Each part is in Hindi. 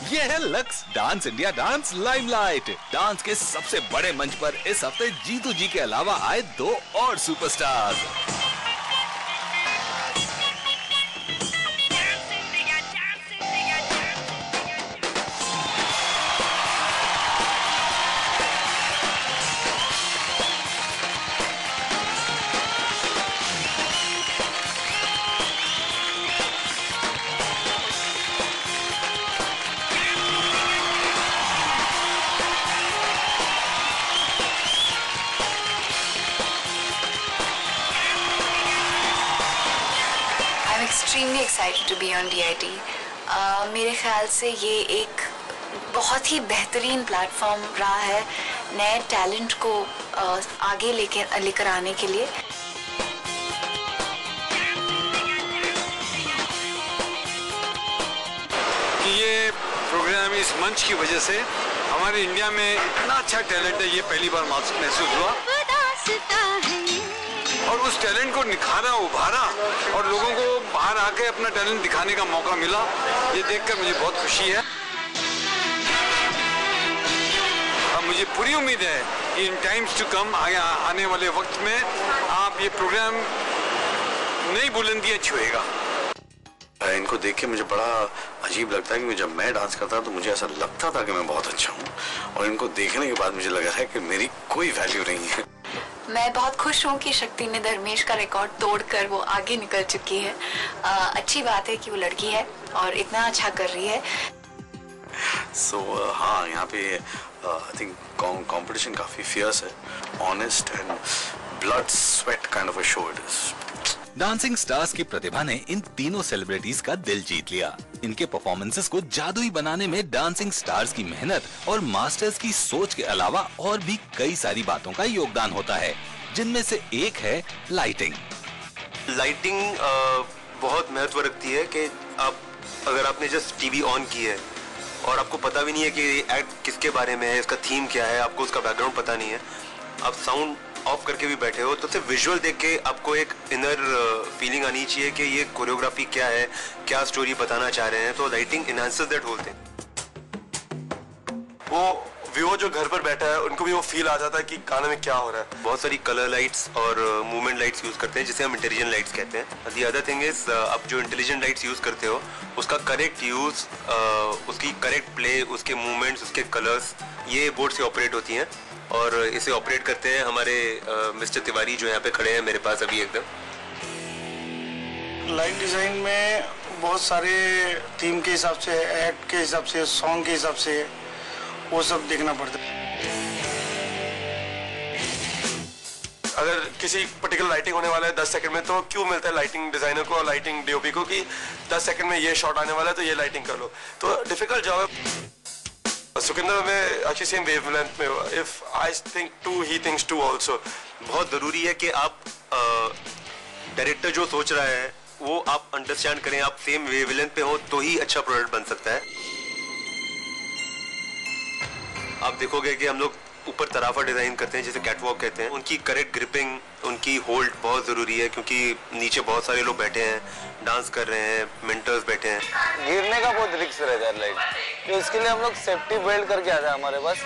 ये है lux dance India dance limelight. Dance के सबसे बड़े मंच पर इस हफ्ते जीतू जी के अलावा आए 2 और superstars. Extremely excited to be on DID. मेरे ख्याल से ये एक बहुत ही बेहतरीन प्लेटफॉर्म रहा है नए टैलेंट को आगे लेकर आने के लिए। कि ये प्रोग्राम इस मंच की वजह से हमारे इंडिया में इतना अच्छा टैलेंट है, ये पहली बार महसूस हुआ और उस टैलेंट को निखारा, उभारा और लोगों को बाहर आके अपना टैलेंट दिखाने का मौका मिला। ये देखकर मुझे बहुत खुशी है। अब मुझे पूरी उम्मीद है कि इन टाइम्स टू कम आने वाले वक्त में आप ये प्रोग्राम नई बुलंदियां छुएगा। इनको देख के मुझे बड़ा अजीब लगता है कि जब मैं डांस करता तो मुझे ऐसा लगता था कि मैं बहुत अच्छा हूँ और इनको देखने के बाद मुझे लग रहा है कि मेरी कोई वैल्यू नहीं है। मैं बहुत खुश हूँ कि शक्ति ने धर्मेश का रिकॉर्ड तोड़कर वो आगे निकल चुकी है। अच्छी बात है कि वो लड़की है और इतना अच्छा कर रही है। हाँ, यहाँ पे आई थिंक कंपटीशन काफी फियर्स है, honest and blood sweat kind of a show it is. Dancing stars की प्रतिभा ने इन तीनों सेलिब्रिटीज का दिल जीत लिया। इनके परफॉर्मेंसेस को जादुई बनाने में डांसिंग स्टार्स की मेहनत और मास्टर्स की सोच के अलावा और भी कई सारी बातों का योगदान होता है, जिनमें से एक है लाइटिंग। लाइटिंग बहुत महत्व रखती है कि आप अगर आपने जस्ट टीवी ऑन की है और आपको पता भी नहीं है कि एक्ट किसके बारे में है, इसका थीम क्या है, आपको उसका बैकग्राउंड पता नहीं है, आप साउंड ऑफ करके भी बैठे हो तो सिर्फ विजुअल देख के आपको एक इनर फीलिंग आनी चाहिए कि ये कोरियोग्राफी क्या है, क्या स्टोरी बताना चाह रहे हैं। तो lighting enhances that whole thing. वो व्यूअर जो घर पर बैठा है उनको भी वो फील आ जाता है कि गाने में क्या हो रहा है। बहुत सारी कलर लाइट्स और मूवमेंट लाइट्स यूज करते हैं जिसे हम इंटेलिजेंट लाइट्स कहते हैं। दी अदर थिंग इज आप जो इंटेलिजेंट लाइट्स यूज करते हो उसका करेक्ट यूज, उसकी करेक्ट प्ले, उसके मूवमेंट्स, उसके कलर्स, ये बोर्ड से ऑपरेट होती हैं और इसे ऑपरेट करते हैं हमारे मिस्टर तिवारी जो यहाँ पे खड़े हैं मेरे पास अभी एकदम। लाइट डिजाइन में बहुत सारे थीम के हिसाब से, एक्ट के हिसाब से, सॉन्ग के हिसाब से वो सब देखना पड़ता है। अगर किसी पर्टिकुलर लाइटिंग होने वाला है 10 सेकंड में तो क्यों मिलता है लाइटिंग डिजाइनर को और लाइटिंग डीओपी को कि 10 सेकंड में ये शॉट आने वाला है तो ये लाइटिंग कर लो। तो डिफिकल्ट जॉब है। सुकिंदर में एक्चुअली सेम वेवलेंथ में, if I think to he thinks to also. बहुत जरूरी है कि आप डायरेक्टर जो सोच रहा है वो आप अंडरस्टैंड करें, आप सेम वेवलेंथ पे हो तो ही अच्छा प्रोडक्ट बन सकता है। आप देखोगे कि हम लोग ऊपर तराफा डिजाइन करते हैं जिसे कैटवॉक कहते हैं, उनकी करेक्ट ग्रिपिंग, उनकी होल्ड बहुत जरूरी है क्योंकि नीचे बहुत सारे लोग बैठे हैं, डांस कर रहे हैं, मेंटर्स बैठे हैं। गिरने का बहुत रिस्क रहता है लाइट, तो इसके लिए हम लोग सेफ्टी बेल्ट करके आता है हमारे पास,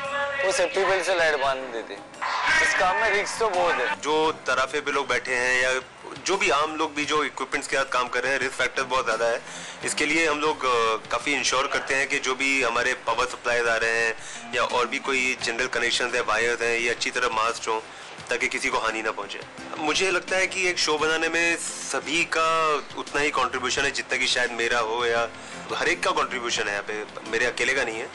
वो सेफ्टी बेल्ट से लाइट बांध देते। इस काम में रिस्क तो बहुत है। जो तराफे पे लोग बैठे हैं या जो भी आम लोग भी जो इक्विपमेंट्स के साथ काम कर रहे हैं, रिस्क फैक्टर बहुत ज़्यादा है। इसके लिए हम लोग काफ़ी इंश्योर करते हैं कि जो भी हमारे पावर सप्लाईज आ रहे हैं या और भी कोई जनरल कनेक्शन है, वायर्स हैं, ये अच्छी तरह मास्ड हों ताकि किसी को हानि ना पहुंचे। मुझे लगता है कि एक शो बनाने में सभी का उतना ही कंट्रीब्यूशन है जितना कि शायद मेरा हो या हर एक का कंट्रीब्यूशन है, यहाँ पे मेरे अकेले का नहीं है।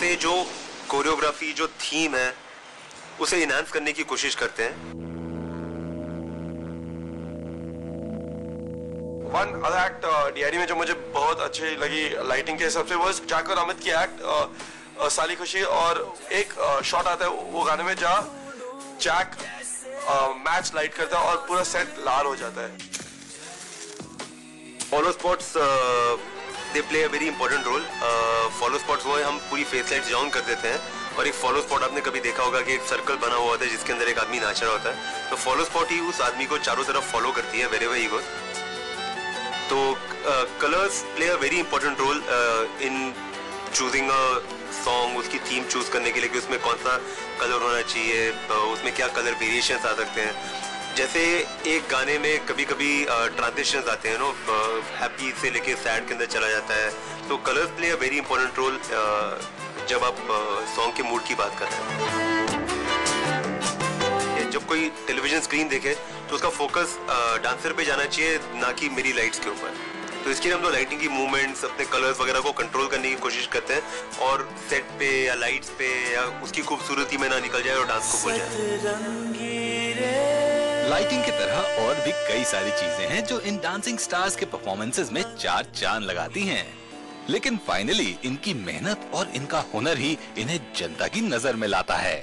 से जो कोरियोग्राफी, जो थीम है उसे इनहांस करने की कोशिश करते हैं। वन अदर एक्ट डीआईडी में जो मुझे बहुत अच्छी लगी लाइटिंग के हिसाब से वो जैक और अमित की एक्ट साली खुशी, और एक शॉट आता है वो गाने में जहाँ जैक मैच लाइट करता है और पूरा सेट लाल हो जाता है। Polo sports they play a very important role. Follow spots वो है, हम पूरी फेस लाइट्स डाउन कर देते हैं और एक फॉलो स्पॉट आपने कभी देखा होगा कि एक सर्कल बना हुआ होता है जिसके अंदर एक आदमी नाच रहा होता है, तो फॉलो स्पॉट ही उस आदमी को चारों तरफ फॉलो करती है wherever he goes। तो colours play a very important role in choosing a song, उसकी थीम चूज करने के लिए कि उसमें कौन सा कलर होना चाहिए, उसमें क्या कलर वेरिएशंस आ सकते हैं। जैसे एक गाने में कभी कभी ट्रांजिशंस आते हैं नो, हैप्पी से लेके सैड के अंदर चला जाता है, तो colours play a very important role जब आप सॉन्ग के मूड की बात कर रहे हैं। जब कोई टेलीविजन स्क्रीन देखे तो उसका फोकस डांसर पे जाना चाहिए, ना कि मेरी लाइट्स के ऊपर। तो इसके लिए हम लोग लाइटिंग की मूवमेंट्स, अपने कलर्स वगैरह को कंट्रोल करने की कोशिश करते हैं और सेट पे या लाइट्स पे या उसकी खूबसूरती में ना निकल जाए और डांस को भूल जाए। लाइटिंग की तरह और भी कई सारी चीजें हैं जो इन डांसिंग स्टार्स के परफॉर्मेंसेस में चार चांद लगाती हैं। लेकिन फाइनली इनकी मेहनत और इनका हुनर ही इन्हें जनता की नजर में लाता है।